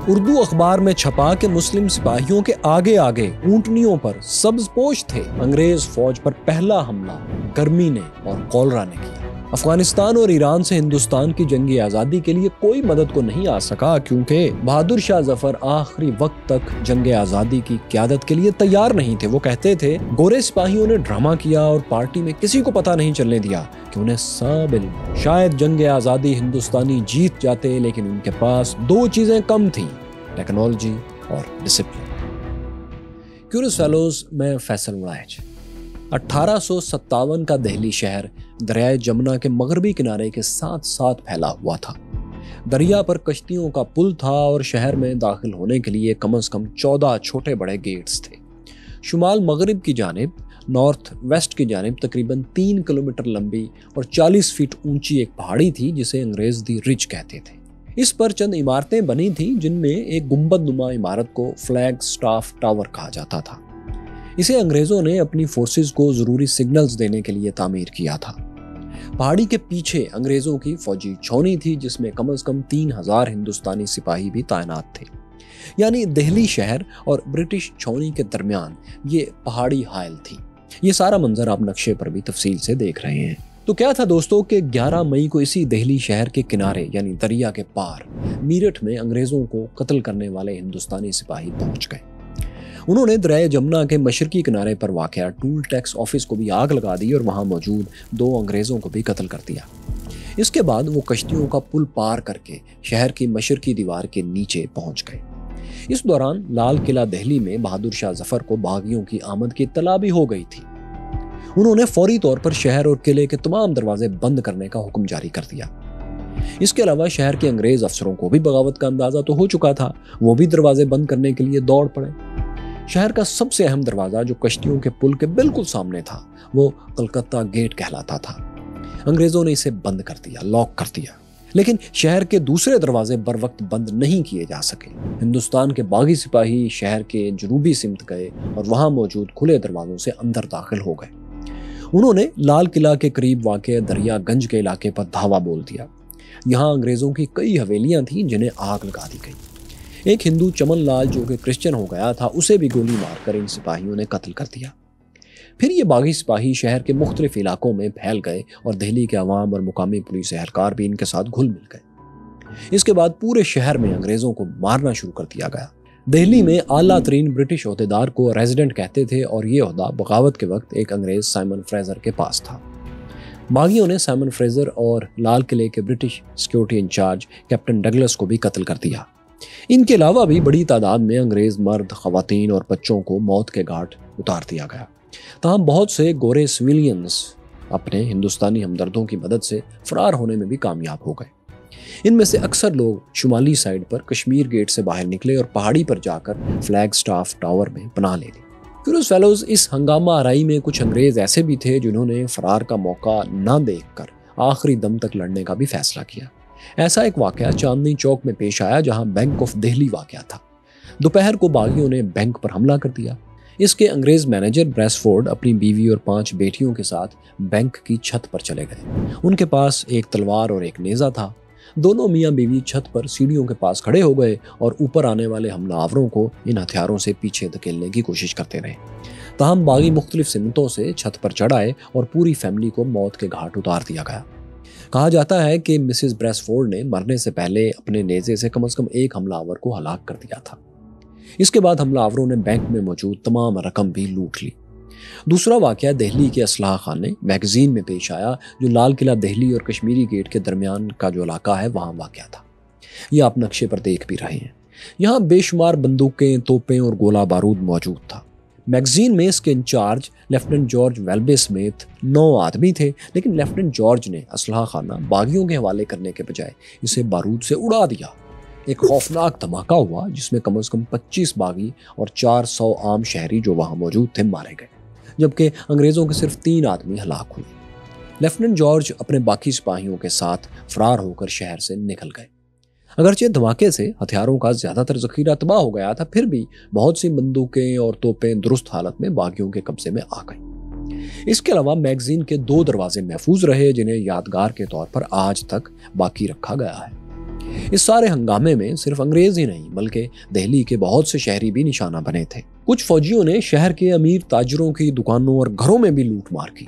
اردو اخبار میں چھپا کہ مسلم سپاہیوں کے آگے آگے اونٹنیوں پر سبز پوش تھے۔ انگریز فوج پر پہلا حملہ گرمی نے اور کولرا نے کیا۔ افغانستان اور ایران سے ہندوستان کی جنگ آزادی کے لیے کوئی مدد کو نہیں آ سکا، کیونکہ بہادر شاہ ظفر آخری وقت تک جنگ آزادی کی قیادت کے لیے تیار نہیں تھے۔ وہ کہتے تھے گورے سپاہیوں نے ڈرامہ کیا اور پارٹی میں کسی کو پتہ نہیں چلنے دیا کہ انہیں سب علم۔ شاید جنگ آزادی ہندوستانی جیت جاتے، لیکن ان کے پاس دو چیزیں کم تھیں، ٹیکنالوجی اور ڈسپلن۔ کیورس فیلوز میں فیصل وڑائچ۔ 1857 کا دہلی شہر دریائے جمنا کے مغربی کنارے کے ساتھ ساتھ پھیلا ہوا تھا۔ دریا پر کشتیوں کا پل تھا اور شہر میں داخل ہونے کے لیے کم از کم 14 چھوٹے بڑے گیٹس تھے۔ شمال مغرب کی جانب، نارتھ ویسٹ کی جانب تقریباً 3 کلومیٹر لمبی اور 40 فٹ اونچی ایک پہاڑی تھی جسے انگریز دی رچ کہتے تھے۔ اس پر چند عمارتیں بنی تھیں جن میں ایک گنبد نما عمارت کو فلیگ سٹاف ٹاور کہا جاتا تھا۔ اسے انگریزوں نے اپنی فورسز کو ضروری سگنلز دینے کے لیے تعمیر کیا تھا۔ پہاڑی کے پیچھے انگریزوں کی فوجی چھاؤنی تھی جس میں کم از کم 3000 ہندوستانی سپاہی بھی تعینات تھے۔ یعنی دہلی شہر اور برٹش چھاؤنی کے درمیان یہ پہاڑی حائل تھی۔ یہ سارا منظر آپ نقشے پر بھی تفصیل سے دیکھ رہے ہیں۔ تو کیا تھا دوستوں کہ 11 مئی کو اسی دہلی شہر کے کنارے یعنی دریا کے پار میرٹھ میں انگریزوں کو قتل کرنے والے ہندوستانی سپاہی پہنچ گئے۔ انہوں نے دریائے جمنا کے مشرقی کنارے پر واقع ٹول ٹیکس آفس کو بھی آگ لگا دی اور وہاں موجود 2 انگریزوں کو بھی قتل کر دیا۔ اس کے بعد وہ کشتیوں کا پل پار کر کے شہر کی مشرقی دیوار کے نیچے پہنچ گئے۔ اس دوران لال قلعہ دہلی میں بہادر شاہ ظفر کو باغیوں کی آمد کی اطلاع بھی ہو گئی تھی۔ انہوں نے فوری طور پر شہر اور قلعے کے تمام دروازے بند کرنے کا حکم جاری کر دیا۔ اس کے علاوہ شہر کے انگریز افسروں کو بھی بغاوت کا اندازہ تو ہو چکا تھا، وہ بھی دروازے بند کرنے کے لیے دوڑ پڑے۔ شہر کا سب سے اہم دروازہ جو کشتیوں کے پل کے بالکل سامنے تھا وہ کلکتہ گیٹ کہلاتا تھا۔ انگریزوں نے اسے بند کر دیا، لاک کر دیا، لیکن شہر کے دوسرے دروازے بر وقت بند نہیں کیے جا سکے۔ ہندوستان کے باغی سپاہی شہر کے جنوبی سمت گئے اور وہاں موجود کھلے دروازوں سے اندر داخل ہو گئے۔ انہوں نے لال قلعہ کے قریب واقع دریا گنج کے علاقے پر دھاوا بول دیا۔ یہاں انگریزوں کی کئی حویلیاں تھیں جنہیں آگ لگا دی گئی۔ ایک ہندو چمن لال جو کہ کرسچن ہو گیا تھا اسے بھی گولی مار کر ان سپاہیوں نے قتل کر دیا۔ پھر یہ باغی سپاہی شہر کے مختلف علاقوں میں پھیل گئے اور دہلی کے عوام اور مقامی پولیس اہلکار بھی ان کے ساتھ گھل مل گئے۔ اس کے بعد پورے شہر میں انگریزوں کو مارنا شروع کر دیا گیا۔ دہلی میں اعلیٰ ترین برٹش عہدیدار کو ریزیڈنٹ کہتے تھے اور یہ عہدہ بغاوت کے وقت ایک انگریز سائمن فریزر کے پاس تھا۔ باغیوں نے سائمن فریزر اور لال قلعے کے British security incharge captain Douglas کو بھی قتل کر دیا۔ ان کے علاوہ بھی بڑی تعداد میں انگریز مرد، خواتین اور بچوں کو موت کے گھاٹ اتار دیا گیا۔ تاہم بہت سے گورے سویلینز اپنے ہندوستانی ہمدردوں کی مدد سے فرار ہونے میں بھی کامیاب ہو گئے۔ ان میں سے اکثر لوگ شمالی سائیڈ پر کشمیر گیٹ سے باہر نکلے اور پہاڑی پر جا کر فلیگ سٹاف ٹاور میں پناہ لے لی۔ کیورس فیلوز، اس ہنگامہ آرائی میں کچھ انگریز ایسے بھی تھے جنہوں نے فرار کا موقع نہ دیکھ کر آخری دم تک لڑنے کا بھی فیصلہ کیا۔ ایسا ایک واقعہ چاندنی چوک میں پیش آیا جہاں بینک آف دہلی واقع تھا۔ دوپہر کو باغیوں نے بینک پر حملہ کر دیا۔ اس کے انگریز مینیجر بریسفورڈ اپنی بیوی اور 5 بیٹیوں کے ساتھ بینک کی چھت پر چلے گئے۔ ان کے پاس ایک تلوار اور ایک نیزہ تھا۔ دونوں میاں بیوی چھت پر سیڑھیوں کے پاس کھڑے ہو گئے اور اوپر آنے والے حملہ آوروں کو ان ہتھیاروں سے پیچھے دھکیلنے کی کوشش کرتے رہے۔ تاہم باغی مختلف سمتوں سے چھت پر چڑھ آئے اور پوری فیملی کو موت کے گھاٹ اتار دیا گیا۔ کہا جاتا ہے کہ مسز بریسفورڈ نے مرنے سے پہلے اپنے نیزے سے کم از کم ایک حملہ آور کو ہلاک کر دیا تھا۔ اس کے بعد حملہ آوروں نے بینک میں موجود تمام رقم بھی لوٹ لی۔ دوسرا واقعہ دہلی کے اسلحہ خانے میگزین میں پیش آیا جو لال قلعہ دہلی اور کشمیری گیٹ کے درمیان کا جو علاقہ ہے وہاں واقع تھا۔ یہ آپ نقشے پر دیکھ بھی رہے ہیں۔ یہاں بے شمار بندوقیں، توپیں اور گولہ بارود موجود تھا۔ میگزین میں اس کے انچارج لیفٹیننٹ جارج ویلبے سمیت 9 آدمی تھے، لیکن لیفٹیننٹ جارج نے اسلحہ خانہ باغیوں کے حوالے کرنے کے بجائے اسے بارود سے اڑا دیا۔ ایک خوفناک دھماکہ ہوا جس میں کم از کم 25 باغی اور 400 عام شہری جو وہاں موجود تھے مارے گئے، جبکہ انگریزوں کے صرف 3 آدمی ہلاک ہوئے۔ لیفٹیننٹ جارج اپنے باقی سپاہیوں کے ساتھ فرار ہو کر شہر سے نکل گئے۔ اگرچہ دھماکے سے ہتھیاروں کا زیادہ تر ذخیرہ تباہ ہو گیا تھا، پھر بھی بہت سی بندوقیں اور توپیں درست حالت میں باغیوں کے قبضے میں آ گئیں۔ اس کے علاوہ میگزین کے 2 دروازے محفوظ رہے جنہیں یادگار کے طور پر آج تک باقی رکھا گیا ہے۔ اس سارے ہنگامے میں صرف انگریز ہی نہیں بلکہ دہلی کے بہت سے شہری بھی نشانہ بنے تھے۔ کچھ فوجیوں نے شہر کے امیر تاجروں کی دکانوں اور گھروں میں بھی لوٹ مار کی۔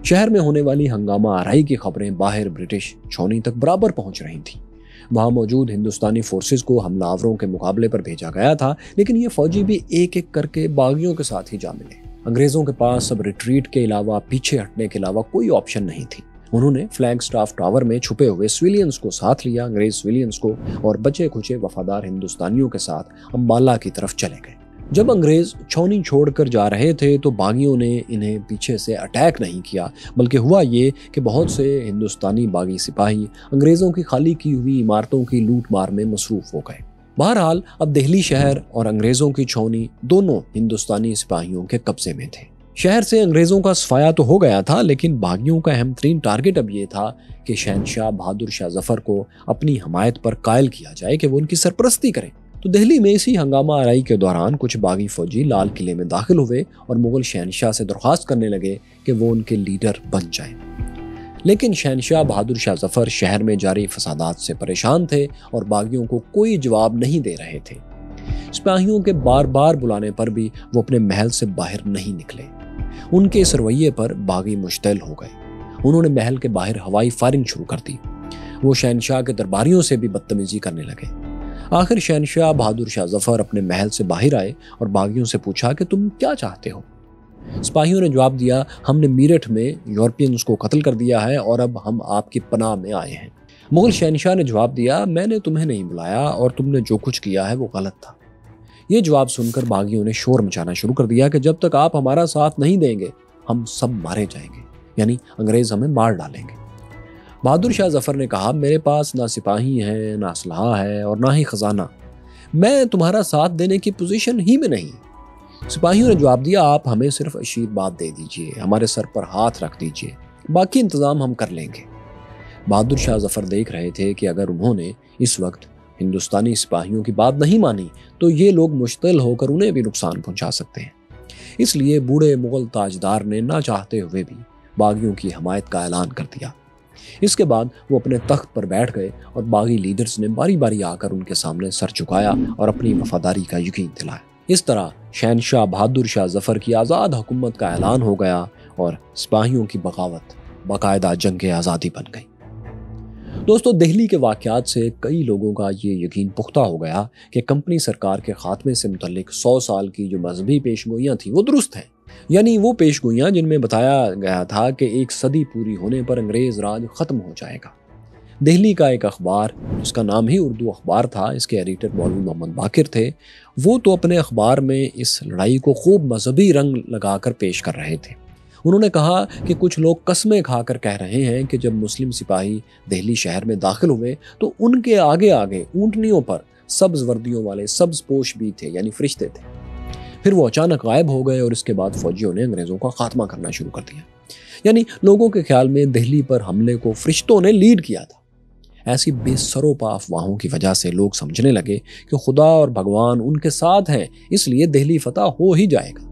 شہر میں ہونے والی ہنگامہ آرائی کی خبریں باہر برٹش چھاؤنی تک برابر پہنچ رہی تھیں۔ وہاں موجود ہندوستانی فورسز کو حملہ آوروں کے مقابلے پر بھیجا گیا تھا، لیکن یہ فوجی بھی ایک ایک کر کے باغیوں کے ساتھ ہی جا ملے۔ انگریزوں کے پاس اب ریٹریٹ کے علاوہ، پیچھے ہٹنے کے علاوہ کوئی آپشن نہیں تھی۔ انہوں نے فلیگ سٹاف ٹاور میں چھپے ہوئے سویلینز کو ساتھ لیا، انگریز سویلینز کو، اور بچے کھچے وفادار ہندوستانیوں کے ساتھ امبالہ کی طرف چلے گئے۔ جب انگریز چھاؤنی چھوڑ کر جا رہے تھے تو باغیوں نے انہیں پیچھے سے اٹیک نہیں کیا، بلکہ ہوا یہ کہ بہت سے ہندوستانی باغی سپاہی انگریزوں کی خالی کی ہوئی عمارتوں کی لوٹ مار میں مصروف ہو گئے۔ بہرحال اب دہلی شہر اور انگریزوں کی چھاؤنی دونوں ہندوستانی سپاہیوں کے قبضے میں تھے۔ شہر سے انگریزوں کا صفایا تو ہو گیا تھا، لیکن باغیوں کا اہم ترین ٹارگٹ اب یہ تھا کہ شہنشاہ بہادر شاہ ظفر کو اپنی حمایت پر قائل کیا جائے کہ وہ ان کی سرپرستی کریں۔ تو دہلی میں اسی ہنگامہ آرائی کے دوران کچھ باغی فوجی لال قلعے میں داخل ہوئے اور مغل شہنشاہ سے درخواست کرنے لگے کہ وہ ان کے لیڈر بن جائیں۔ لیکن شہنشاہ بہادر شاہ ظفر شہر میں جاری فسادات سے پریشان تھے اور باغیوں کو کوئی جواب نہیں دے رہے تھے۔ سپاہیوں کے بار بار بلانے پر بھی وہ اپنے محل سے باہر نہیں نکلے۔ ان کے اس رویے پر باغی مشتعل ہو گئے۔ انہوں نے محل کے باہر ہوائی فائرنگ شروع کر دی۔ وہ شہنشاہ کے درباریوں سے بھی بدتمیزی کرنے لگے۔ آخر شہنشاہ بہادر شاہ ظفر اپنے محل سے باہر آئے اور باغیوں سے پوچھا کہ تم کیا چاہتے ہو؟ سپاہیوں نے جواب دیا، ہم نے میرٹھ میں یورپینز کو قتل کر دیا ہے اور اب ہم آپ کی پناہ میں آئے ہیں۔ مغل شہنشاہ نے جواب دیا، میں نے تمہیں نہیں بلایا اور تم نے جو کچھ کیا ہے وہ غلط تھا۔ یہ جواب سن کر باغیوں نے شور مچانا شروع کر دیا کہ جب تک آپ ہمارا ساتھ نہیں دیں گے ہم سب مارے جائیں گے، یعنی انگریز ہمیں مار ڈالیں گے۔ بہادر شاہ ظفر نے کہا، میرے پاس نہ سپاہی ہیں، نہ اسلحہ ہے اور نہ ہی خزانہ، میں تمہارا ساتھ دینے کی پوزیشن ہی میں نہیں۔ سپاہیوں نے جواب دیا، آپ ہمیں صرف آشیرواد دے دیجئے، ہمارے سر پر ہاتھ رکھ دیجئے، باقی انتظام ہم کر لیں گے۔ بہادر شاہ ظفر دیکھ رہے تھے کہ اگر انہوں نے اس وقت ہندوستانی سپاہیوں کی بات نہیں مانی تو یہ لوگ مشتعل ہو کر انہیں بھی نقصان پہنچا سکتے ہیں۔ اس لیے بوڑھے مغل تاجدار نے نہ چاہتے ہوئے بھی باغیوں کی حمایت کا اعلان کر دیا۔ اس کے بعد وہ اپنے تخت پر بیٹھ گئے اور باغی لیڈرز نے باری باری آ کر ان کے سامنے سر جھکایا اور اپنی وفاداری کا یقین دلایا۔ اس طرح شہنشاہ بہادر شاہ ظفر کی آزاد حکومت کا اعلان ہو گیا اور سپاہیوں کی بغاوت باقاعدہ جنگ آزادی بن گئی۔ دوستو، دہلی کے واقعات سے کئی لوگوں کا یہ یقین پختہ ہو گیا کہ کمپنی سرکار کے خاتمے سے متعلق 100 سال کی جو مذہبی پیشگوئیاں تھیں وہ درست ہیں، یعنی وہ پیشگوئیاں جن میں بتایا گیا تھا کہ ایک صدی پوری ہونے پر انگریز راج ختم ہو جائے گا۔ دہلی کا ایک اخبار جس کا نام ہی اردو اخبار تھا، اس کے ایڈیٹر مولوی محمد باقر تھے، وہ تو اپنے اخبار میں اس لڑائی کو خوب مذہبی رنگ لگا کر پیش کر رہے تھے۔ انہوں نے کہا کہ کچھ لوگ قسمیں کھا کر کہہ رہے ہیں کہ جب مسلم سپاہی دہلی شہر میں داخل ہوئے تو ان کے آگے آگے اونٹنیوں پر سبز وردیوں والے سبز پوش بھی تھے، یعنی فرشتے تھے۔ پھر وہ اچانک غائب ہو گئے اور اس کے بعد فوجیوں نے انگریزوں کا خاتمہ کرنا شروع کر دیا۔ یعنی لوگوں کے خیال میں دہلی پر حملے کو فرشتوں نے لیڈ کیا تھا۔ ایسی بے سروپا افواہوں کی وجہ سے لوگ سمجھنے لگے کہ خدا اور بھگوان ان کے ساتھ ہیں، اس لیے دہلی فتح ہو ہی جائے گا۔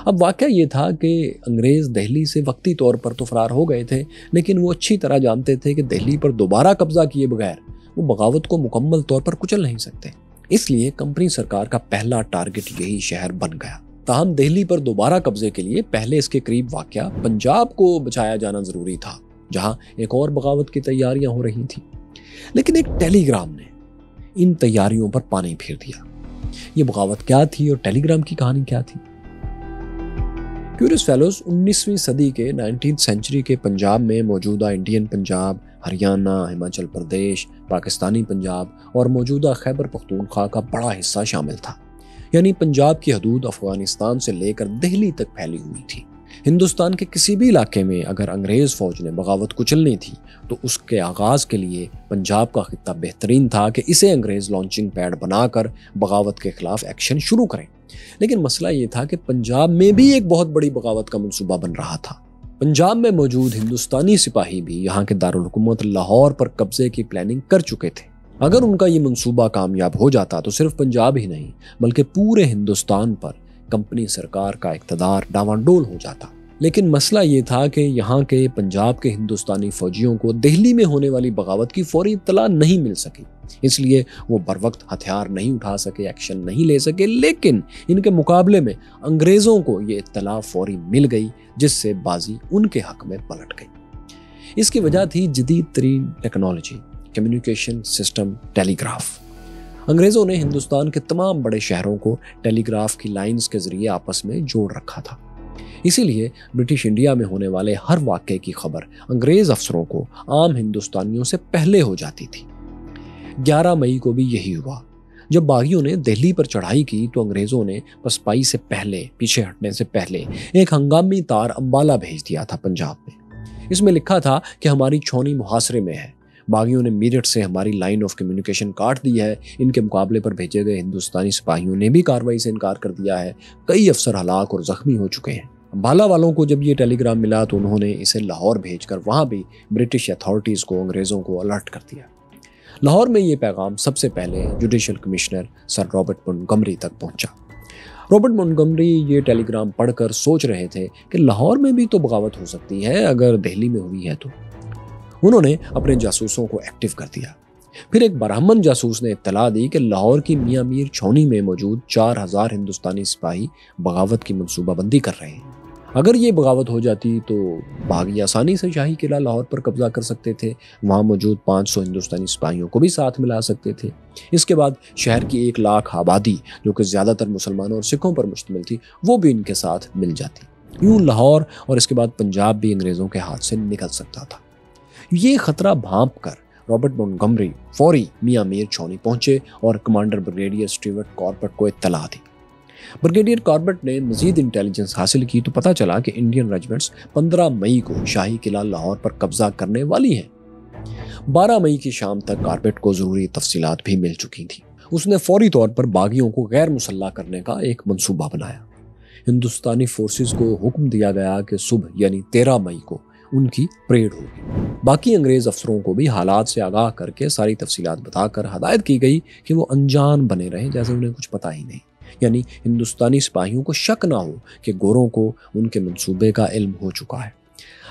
اب واقعہ یہ تھا کہ انگریز دہلی سے وقتی طور پر تو فرار ہو گئے تھے، لیکن وہ اچھی طرح جانتے تھے کہ دہلی پر دوبارہ قبضہ کیے بغیر وہ بغاوت کو مکمل طور پر کچل نہیں سکتے۔ اس لیے کمپنی سرکار کا پہلا ٹارگٹ یہی شہر بن گیا۔ تاہم دہلی پر دوبارہ قبضے کے لیے پہلے اس کے قریب واقع پنجاب کو بچایا جانا ضروری تھا، جہاں ایک اور بغاوت کی تیاریاں ہو رہی تھیں۔ لیکن ایک ٹیلی گرام نے ان تیاریوں پر پانی پھیر دیا۔ یہ بغاوت کیا تھی اور ٹیلی گرام کی کہانی کیا تھی؟ کیوریس فیلوز 19ویں صدی کے 19 سینچری کے پنجاب میں موجودہ انڈین پنجاب، ہریانہ، ہماچل پردیش، پاکستانی پنجاب اور موجودہ خیبر پختونخوا کا بڑا حصہ شامل تھا۔ یعنی پنجاب کی حدود افغانستان سے لے کر دہلی تک پھیلی ہوئی تھی۔ ہندوستان کے کسی بھی علاقے میں اگر انگریز فوج نے بغاوت کچلنی تھی تو اس کے آغاز کے لیے پنجاب کا خطہ بہترین تھا کہ اسے انگریز لانچنگ پیڈ بنا کر بغاوت کے خلاف ایکشن شروع کریں۔ لیکن مسئلہ یہ تھا کہ پنجاب میں بھی ایک بہت بڑی بغاوت کا منصوبہ بن رہا تھا۔ پنجاب میں موجود ہندوستانی سپاہی بھی یہاں کے دارالحکومت لاہور پر قبضے کی پلاننگ کر چکے تھے۔ اگر ان کا یہ منصوبہ کامیاب ہو جاتا تو صرف پنجاب ہی نہیں بلکہ پورے ہندوستان پر کمپنی سرکار کا اقتدار ڈاواں ڈول ہو جاتا۔ لیکن مسئلہ یہ تھا کہ یہاں کے پنجاب کے ہندوستانی فوجیوں کو دہلی میں ہونے والی بغاوت کی فوری اطلاع نہیں مل سکی، اس لیے وہ بروقت ہتھیار نہیں اٹھا سکے، ایکشن نہیں لے سکے۔ لیکن ان کے مقابلے میں انگریزوں کو یہ اطلاع فوری مل گئی، جس سے بازی ان کے حق میں پلٹ گئی۔ اس کی وجہ تھی جدید ترین ٹیکنالوجی، کمیونیکیشن سسٹم، ٹیلی گراف۔ انگریزوں نے ہندوستان کے تمام بڑے شہروں کو ٹیلی گراف کی لائنز کے ذریعے آپس میں جوڑ رکھا تھا، اسی لیے برٹش انڈیا میں ہونے والے ہر واقعے کی خبر انگریز افسروں کو عام ہندوستانیوں سے پہلے ہو جاتی تھی۔ 11 مئی کو بھی یہی ہوا۔ جب باغیوں نے دہلی پر چڑھائی کی تو انگریزوں نے پسپائی سے پہلے، پیچھے ہٹنے سے پہلے ایک ہنگامی تار امبالہ بھیج دیا تھا پنجاب میں۔ اس میں لکھا تھا کہ ہماری چھونی محاصرے میں ہے، باغیوں نے میرٹھ سے ہماری لائن آف کمیونیکیشن کاٹ دی ہے۔ ان کے مقابلے پر بھیجے گئے ہندوستانی سپاہیوں نے بھی کارروائی سے انکار کر دیا ہے، کئی افسر ہلاک اور زخمی ہو چکے ہیں۔ امبالہ والوں کو جب یہ ٹیلی گرام ملا تو انہوں نے اسے لاہور بھیج کر وہاں بھی برٹش اتھارٹیز کو انگریزوں کو الرٹ کر دیا۔ لاہور میں یہ پیغام سب سے پہلے judicial commissioner sir Robert Montgomery تک پہنچا۔ رابرٹ مونٹگمری یہ ٹیلی گرام پڑھ کر سوچ رہے تھے کہ لاہور میں بھی تو بغاوت ہو سکتی ہے اگر دہلی میں ہوئی ہے تو۔ انہوں نے اپنے جاسوسوں کو ایکٹیو کر دیا۔ پھر ایک برہمن جاسوس نے اطلاع دی کہ لاہور کی میاں میر چھونی میں موجود 4000 ہندوستانی سپاہی بغاوت کی منصوبہ بندی کر رہے ہیں۔ اگر یہ بغاوت ہو جاتی تو باغی آسانی سے شاہی قلعہ لاہور پر قبضہ کر سکتے تھے، وہاں موجود 500 ہندوستانی سپاہیوں کو بھی ساتھ ملا سکتے تھے۔ اس کے بعد شہر کی 1 لاکھ آبادی جو کہ زیادہ تر مسلمانوں اور سکھوں پر مشتمل تھی، وہ بھی ان کے ساتھ مل جاتی۔ یوں لاہور اور اس کے بعد پنجاب بھی انگریزوں کے ہاتھ سے نکل سکتا تھا۔ یہ خطرہ بھانپ کر رابرٹ مونٹگمری فوری میاں میر چھونی پہنچے اور کمانڈر بریگیڈیئر اسٹیورٹ کاربٹ کو اطلاع دی۔ بریگیڈیئر کاربٹ نے مزید انٹیلیجنس حاصل کی تو پتہ چلا کہ انڈین ریجمنٹس 15 مئی کو شاہی قلعہ لاہور پر قبضہ کرنے والی ہیں۔ 12 مئی کی شام تک کاربٹ کو ضروری تفصیلات بھی مل چکی تھیں۔ اس نے فوری طور پر باغیوں کو غیر مسلح کرنے کا ایک منصوبہ بنایا۔ ہندوستانی فورسز کو حکم دیا گیا کہ صبح یعنی 13 مئی کو ان کی پریڈ ہوگی۔ باقی انگریز افسروں کو بھی حالات سے آگاہ کر کے ساری تفصیلات بتا کر ہدایت کی گئی کہ وہ انجان بنے رہیں جیسے انہیں کچھ پتہ ہی نہیں، یعنی ہندوستانی سپاہیوں کو شک نہ ہو کہ گوروں کو ان کے منصوبے کا علم ہو چکا ہے۔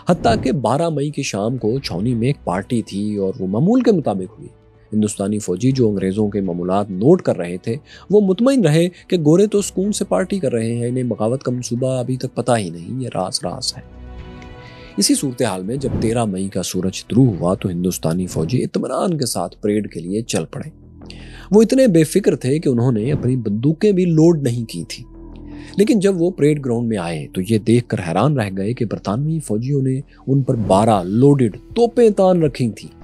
حتیٰ کہ 12 مئی کی شام کو چھونی میں ایک پارٹی تھی اور وہ معمول کے مطابق ہوئی۔ ہندوستانی فوجی جو انگریزوں کے معمولات نوٹ کر رہے تھے وہ مطمئن رہے کہ گورے تو سکون سے پارٹی کر رہے ہیں، انہیں بغاوت کا منصوبہ ابھی تک پتہ ہی نہیں، یہ راز ہے۔ اسی صورتحال میں جب 13 مئی کا سورج طلوع ہوا تو ہندوستانی فوجی اطمینان کے ساتھ پریڈ کے لیے چل پڑے۔ وہ اتنے بے فکر تھے کہ انہوں نے اپنی بندوقیں بھی لوڈ نہیں کی تھی۔ لیکن جب وہ پریڈ گراؤنڈ میں آئے تو یہ دیکھ کر حیران رہ گئے کہ برطانوی فوجیوں نے ان پر 12 لوڈڈ توپیں تان رکھی تھیں۔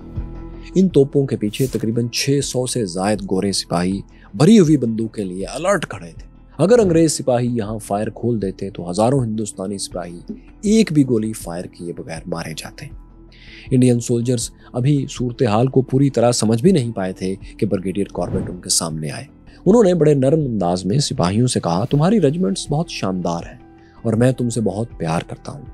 ان توپوں کے پیچھے تقریباً 600 سے زائد گورے سپاہی بھری ہوئی بندوقیں لیے الرٹ کھڑے تھے۔ اگر انگریز سپاہی یہاں فائر کھول دیتے تو ہزاروں ہندوستانی سپاہی ایک بھی گولی فائر کیے بغیر مارے جاتے۔ انڈین سولجرز ابھی صورتحال کو پوری طرح سمجھ بھی نہیں پائے تھے کہ بریگیڈیئر کاربٹ ان کے سامنے آئے۔ انہوں نے بڑے نرم انداز میں سپاہیوں سے کہا، تمہاری ریجمنٹس بہت شاندار ہیں اور میں تم سے بہت پیار کرتا ہوں۔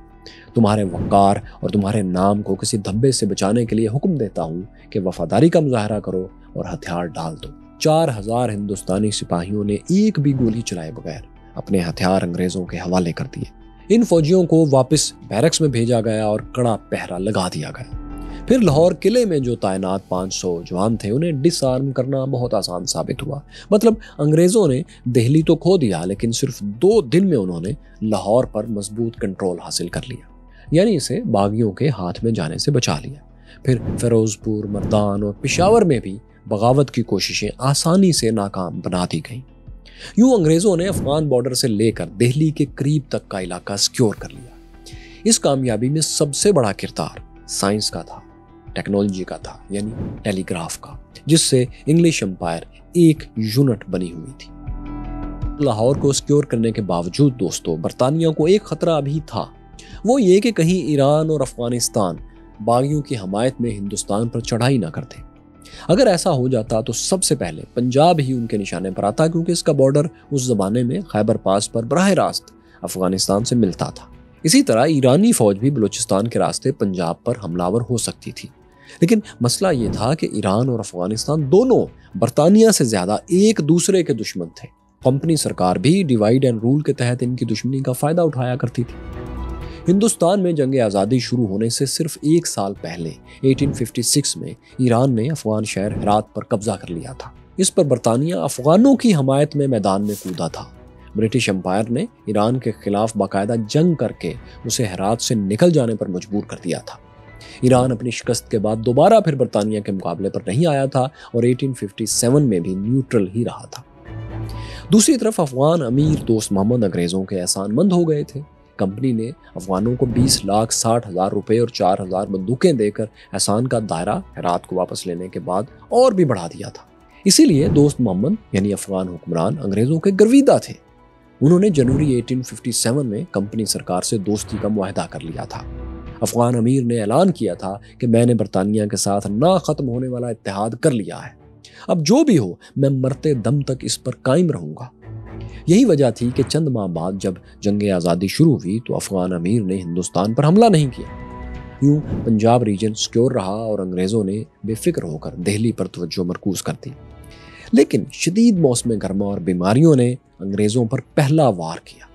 تمہارے وقار اور تمہارے نام کو کسی دھبے سے بچانے کے لیے حکم دیتا ہوں کہ وفاداری کا مظاہرہ کرو اور ہتھیار ڈال دو۔ 4000 ہندوستانی سپاہیوں نے ایک بھی گولی چلائے بغیر اپنے ہتھیار انگریزوں کے حوالے کر دیے۔ ان فوجیوں کو واپس بیرکس میں بھیجا گیا اور کڑا پہرا لگا دیا گیا۔ پھر لاہور قلعے میں جو تعینات 500 جوان تھے انہیں ڈس آرم کرنا بہت آسان ثابت ہوا۔ مطلب انگریزوں نے دہلی تو کھو دیا لیکن صرف 2 دن میں انہوں نے لاہور پر مضبوط کنٹرول حاصل کر لیا، یعنی اسے باغیوں کے ہاتھ میں جانے سے بچا لیا۔ پھر فیروز پور، مردان اور پشاور میں بھی بغاوت کی کوششیں آسانی سے ناکام بنا دی گئیں۔ یوں انگریزوں نے افغان بارڈر سے لے کر دہلی کے قریب تک کا علاقہ سیکیور کر لیا۔ اس کامیابی میں سب سے بڑا کردار سائنس کا تھا، ٹیکنالوجی کا تھا، یعنی ٹیلی گراف کا، جس سے انگلش امپائر ایک یونٹ بنی ہوئی تھی۔ لاہور کو سیکیور کرنے کے باوجود دوستو، برطانیہ کو ایک خطرہ ابھی تھا، وہ یہ کہ کہیں ایران اور افغانستان باغیوں کی حمایت میں ہندوستان پر چڑھائی نہ کرتے۔ اگر ایسا ہو جاتا تو سب سے پہلے پنجاب ہی ان کے نشانے پر آتا، کیونکہ اس کا بارڈر اس زمانے میں خیبر پاس پر براہ راست افغانستان سے ملتا تھا۔ اسی طرح ایرانی فوج بھی بلوچستان کے راستے پنجاب پر حملہ ور ہو سکتی تھی۔ لیکن مسئلہ یہ تھا کہ ایران اور افغانستان دونوں برطانیہ سے زیادہ ایک دوسرے کے دشمن تھے۔ کمپنی سرکار بھی ڈیوائیڈ اینڈ رول کے تحت ان کی دشمنی کا فائدہ اٹھایا کرتی تھی۔ ہندوستان میں جنگ آزادی شروع ہونے سے صرف ایک سال پہلے 1856 میں ایران نے افغان شہر ہرات پر قبضہ کر لیا تھا۔ اس پر برطانیہ افغانوں کی حمایت میں میدان میں کودا تھا۔ برٹش امپائر نے ایران کے خلاف باقاعدہ جنگ کر کے اسے ہرات سے نکل جانے پر مجبور کر دیا تھا۔ ایران اپنی شکست کے بعد دوبارہ پھر برطانیہ کے مقابلے پر نہیں آیا تھا اور 1857 میں بھی نیوٹرل ہی رہا تھا۔ دوسری طرف افغان امیر دوست محمد انگریزوں کے احسان مند ہو گئے تھے۔ کمپنی نے افغانوں کو 20,60,000 روپے اور 4,000 بندوقیں دے کر احسان کا دائرہ ہرات کو واپس لینے کے بعد اور بھی بڑھا دیا تھا۔ اسی لیے دوست محمد یعنی افغان حکمران انگریزوں کے گرویدہ تھے۔ انہوں نے جنوری 1857 میں کمپنی سرکار سے دوستی کا معاہدہ کر لیا تھا۔ افغان امیر نے اعلان کیا تھا کہ میں نے برطانیہ کے ساتھ نہ ختم ہونے والا اتحاد کر لیا ہے، اب جو بھی ہو میں مرتے دم تک اس پر قائم رہوں گا۔ یہی وجہ تھی کہ چند ماہ بعد جب جنگ آزادی شروع ہوئی تو افغان امیر نے ہندوستان پر حملہ نہیں کیا۔ یوں پنجاب ریجن سکیور رہا اور انگریزوں نے بے فکر ہو کر دہلی پر توجہ مرکوز کر دی۔ لیکن شدید موسم گرما اور بیماریوں نے انگریزوں پر پہلا وار کیا۔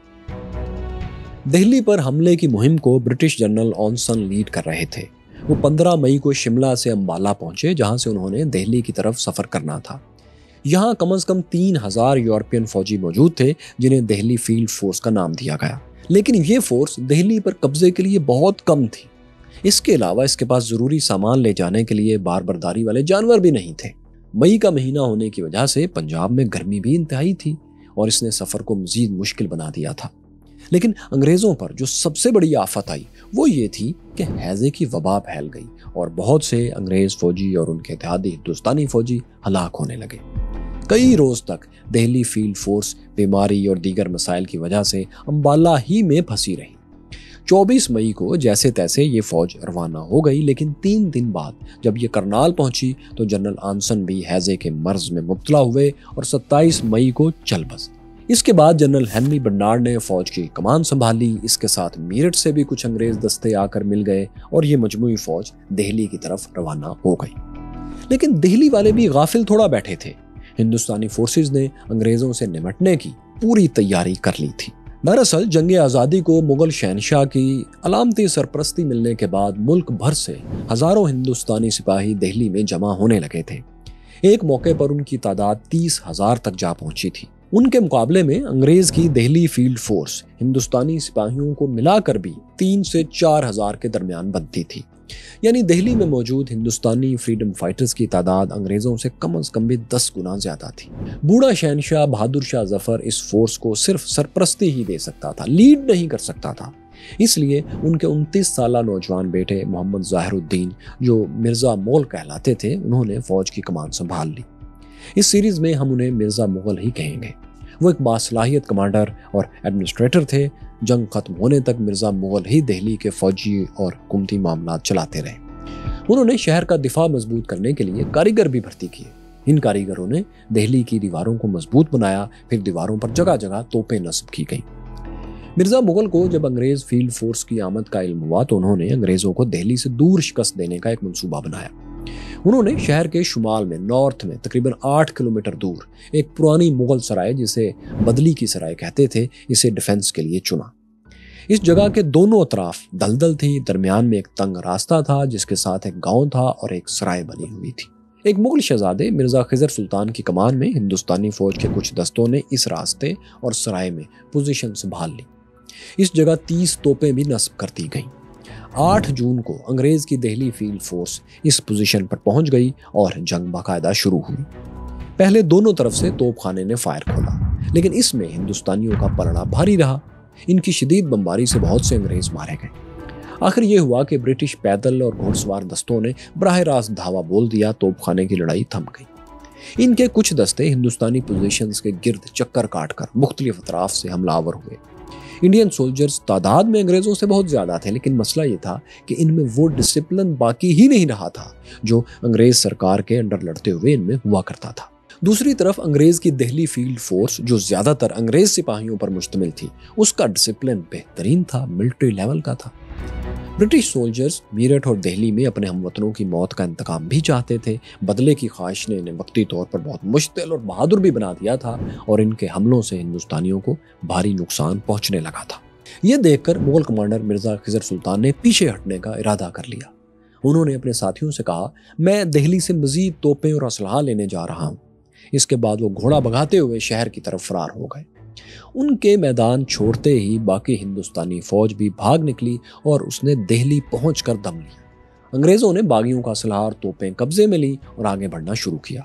دہلی پر حملے کی مہم کو برٹش جنرل آنسن لیڈ کر رہے تھے۔ وہ 15 مئی کو شملہ سے امبالہ پہنچے جہاں سے انہوں نے دہلی کی طرف سفر کرنا تھا۔ یہاں کم از کم 3,000 یورپین فوجی موجود تھے جنہیں دہلی فیلڈ فورس کا نام دیا گیا، لیکن یہ فورس دہلی پر قبضے کے لیے بہت کم تھی۔ اس کے علاوہ اس کے پاس ضروری سامان لے جانے کے لیے بار برداری والے جانور بھی نہیں تھے۔ مئی کا مہینہ ہونے کی وجہ سے پنجاب میں گرمی بھی انتہائی تھی اور اس نے سفر کو مزید مشکل بنا دیا تھا۔ لیکن انگریزوں پر جو سب سے بڑی آفت آئی وہ یہ تھی کہ ہیضے کی وبا پھیل گئی اور بہت سے انگریز فوجی اور ان کے اتحادی ہندوستانی فوجی ہلاک ہونے لگے۔ کئی روز تک دہلی فیلڈ فورس بیماری اور دیگر مسائل کی وجہ سے امبالہ ہی میں پھنسی رہی۔ 24 مئی کو جیسے تیسے یہ فوج روانہ ہو گئی، لیکن 3 دن بعد جب یہ کرنال پہنچی تو جنرل آنسن بھی ہیضے کے مرض میں مبتلا ہوئے اور 27 مئی کو چل بسے۔ اس کے بعد جنرل ہنری برنارڈ نے فوج کی کمان سنبھالی۔ اس کے ساتھ میرٹھ سے بھی کچھ انگریز دستے آ کر مل گئے اور یہ مجموعی فوج دہلی کی طرف روانہ ہو گئی۔ لیکن دہلی والے بھی غافل تھوڑا بیٹھے تھے۔ ہندوستانی فورسز نے انگریزوں سے نمٹنے کی پوری تیاری کر لی تھی۔ دراصل جنگ آزادی کو مغل شہنشاہ کی علامتی سرپرستی ملنے کے بعد ملک بھر سے ہزاروں ہندوستانی سپاہی دہلی میں جمع ہونے لگے تھے۔ ایک موقع پر ان کی تعداد 30,000 تک جا پہنچی تھی۔ ان کے مقابلے میں انگریز کی دہلی فیلڈ فورس ہندوستانی سپاہیوں کو ملا کر بھی 3 سے 4,000 کے درمیان بنتی تھی۔ یعنی دہلی میں موجود ہندوستانی فریڈم فائٹرز کی تعداد انگریزوں سے کم از کم بھی 10 گنا زیادہ تھی۔ بوڑھا شہنشاہ بہادر شاہ ظفر اس فورس کو صرف سرپرستی ہی دے سکتا تھا، لیڈ نہیں کر سکتا تھا۔ اس لیے ان کے 29 سالہ نوجوان بیٹے محمد ظاہر الدین جو مرزا مغل کہلاتے تھے، انہوں نے فوج کی کمان سنبھال لی۔ اس سیریز میں ہم انہیں مرزا مغل ہی کہیں گے۔ وہ ایک باصلاحیت کمانڈر اور ایڈمنسٹریٹر تھے۔ جنگ ختم ہونے تک مرزا مغل ہی دہلی کے فوجی اور حکومتی معاملات چلاتے رہے۔ انہوں نے شہر کا دفاع مضبوط کرنے کے لیے کاریگر بھی بھرتی کیے۔ ان کاریگروں نے دہلی کی دیواروں کو مضبوط بنایا، پھر دیواروں پر جگہ جگہ توپیں نصب کی گئیں۔ مرزا مغل کو جب انگریز فیلڈ فورس کی آمد کا علم ہوا تو انہوں نے انگریزوں کو دہلی سے دور شکست دینے کا ایک منصوبہ بنایا۔ انہوں نے شہر کے شمال میں نارتھ میں تقریباً 8 کلومیٹر دور ایک پرانی مغل سرائے جسے بدلی کی سرائے کہتے تھے، اسے ڈیفنس کے لیے چنا۔ اس جگہ کے دونوں اطراف دلدل تھی، درمیان میں ایک تنگ راستہ تھا جس کے ساتھ ایک گاؤں تھا اور ایک سرائے بنی ہوئی تھی۔ ایک مغل شہزادے مرزا خضر سلطان کی کمان میں ہندوستانی فوج کے کچھ دستوں نے اس راستے اور سرائے میں پوزیشن سنبھال لی۔ اس جگہ 30 توپیں بھی نصب کر دی گئیں۔ 8 جون کو انگریز کی دہلی فیلڈ فورس اس پوزیشن پر پہنچ گئی اور جنگ باقاعدہ شروع ہوئی۔ پہلے دونوں طرف سے توپ خانے نے فائر کھولا، لیکن اس میں ہندوستانیوں کا پلڑا بھاری رہا۔ ان کی شدید بمباری سے بہت سے انگریز مارے گئے۔ آخر یہ ہوا کہ برٹش پیدل اور گھوڑ سوار دستوں نے براہ راست دھاوا بول دیا، توپ خانے کی لڑائی تھم گئی۔ ان کے کچھ دستے ہندوستانی پوزیشنز کے گرد چکر کاٹ کر مختلف اطراف سے حملہ آور ہوئے۔ انڈین سولجرز تعداد میں انگریزوں سے بہت زیادہ تھے، لیکن مسئلہ یہ تھا کہ ان میں وہ ڈسپلن باقی ہی نہیں رہا تھا جو انگریز سرکار کے انڈر لڑتے ہوئے ان میں ہوا کرتا تھا۔ دوسری طرف انگریز کی دہلی فیلڈ فورس جو زیادہ تر انگریز سپاہیوں پر مشتمل تھی، اس کا ڈسپلن بہترین تھا، ملٹری لیول کا تھا۔ برٹش سولجرز میرٹھ اور دہلی میں اپنے ہم وطنوں کی موت کا انتقام بھی چاہتے تھے۔ بدلے کی خواہش نے انہیں وقتی طور پر بہت مشتعل اور بہادر بھی بنا دیا تھا اور ان کے حملوں سے ہندوستانیوں کو بھاری نقصان پہنچنے لگا تھا۔ یہ دیکھ کر مغل کمانڈر مرزا خضر سلطان نے پیچھے ہٹنے کا ارادہ کر لیا۔ انہوں نے اپنے ساتھیوں سے کہا، میں دہلی سے مزید توپیں اور اسلحہ لینے جا رہا ہوں۔ اس کے بعد وہ گھوڑا بھگاتے ہوئے شہر کی طرف فرار ہو گئے۔ ان کے میدان چھوڑتے ہی باقی ہندوستانی فوج بھی بھاگ نکلی اور اس نے دہلی پہنچ کر دم لیا۔ انگریزوں نے باغیوں کا اسلحہ اور توپیں قبضے میں لی اور آگے بڑھنا شروع کیا۔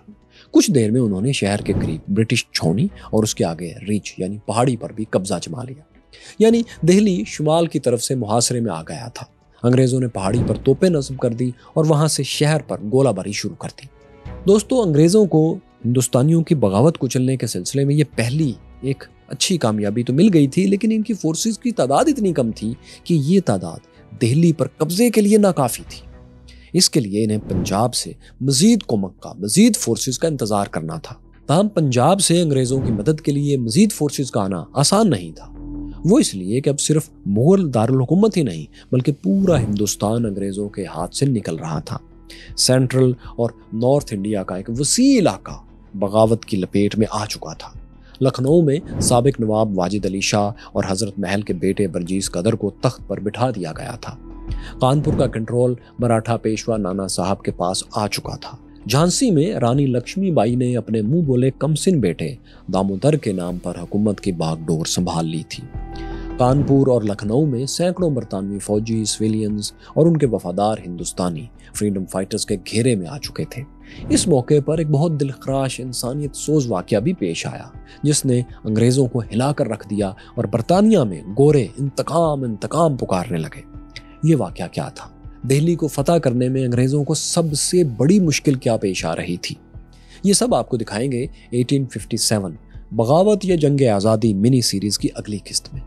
کچھ دیر میں انہوں نے شہر کے قریب برٹش چھاؤنی اور اس کے آگے ریچ یعنی پہاڑی پر بھی قبضہ جما لیا، یعنی دہلی شمال کی طرف سے محاصرے میں آ گیا تھا۔ انگریزوں نے پہاڑی پر توپیں نصب کر دی اور وہاں سے شہر پر گولہ باری شروع کر دی۔ دوستو، انگریزوں کو ہندوستانیوں کی بغاوت کچلنے کے سلسلے میں یہ پہلی ایک اچھی کامیابی تو مل گئی تھی، لیکن ان کی فورسز کی تعداد اتنی کم تھی کہ یہ تعداد دہلی پر قبضے کے لیے ناکافی تھی۔ اس کے لیے انہیں پنجاب سے مزید قومک کا، مزید فورسز کا انتظار کرنا تھا۔ تاہم پنجاب سے انگریزوں کی مدد کے لیے مزید فورسز کا آنا آسان نہیں تھا۔ وہ اس لیے کہ اب صرف مغل دارالحکومت ہی نہیں بلکہ پورا ہندوستان انگریزوں کے ہاتھ سے نکل رہا تھا۔ سینٹرل اور نارتھ انڈیا کا ایک وسیع علاقہ بغاوت کی لپیٹ میں آ چکا تھا۔ لکھنؤ میں سابق نواب واجد علی شاہ اور حضرت محل کے بیٹے برجیس قدر کو تخت پر بٹھا دیا گیا تھا۔ کانپور کا کنٹرول مراٹھا پیشوا نانا صاحب کے پاس آ چکا تھا۔ جھانسی میں رانی لکشمی بائی نے اپنے منہ بولے کمسن بیٹے دامودر کے نام پر حکومت کی باغ ڈور سنبھال لی تھی۔ کانپور اور لکھنؤ میں سینکڑوں برطانوی فوجی، سویلینز اور ان کے وفادار ہندوستانی فریڈم فائٹرز کے گھیرے میں آ چکے تھے۔ اس موقع پر ایک بہت دلخراش انسانیت سوز واقعہ بھی پیش آیا، جس نے انگریزوں کو ہلا کر رکھ دیا اور برطانیہ میں گورے انتقام پکارنے لگے۔ یہ واقعہ کیا تھا؟ دہلی کو فتح کرنے میں انگریزوں کو سب سے بڑی مشکل کیا پیش آ رہی تھی؟ یہ سب آپ کو دکھائیں گے 1857 بغاوت یا جنگ آزادی منی سیریز کی اگلی قسط میں۔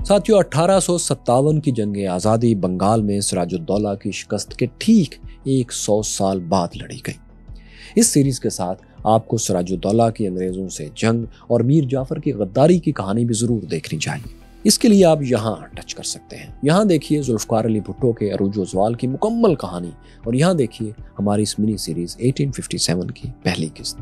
ساتھیو، 1857 کی جنگ آزادی بنگال میں سراج الدولہ کی شکست کے ٹھیک 100 سال بعد لڑی گئی۔ اس سیریز کے ساتھ آپ کو سراج الدولہ کی انگریزوں سے جنگ اور میر جعفر کی غداری کی کہانی بھی ضرور دیکھنی چاہیے۔ اس کے لیے آپ یہاں ٹچ کر سکتے ہیں۔ یہاں دیکھیے ذوالفقار علی بھٹو کے عروج و زوال کی مکمل کہانی، اور یہاں دیکھیے ہماری اس منی سیریز 1857 کی پہلی قسط۔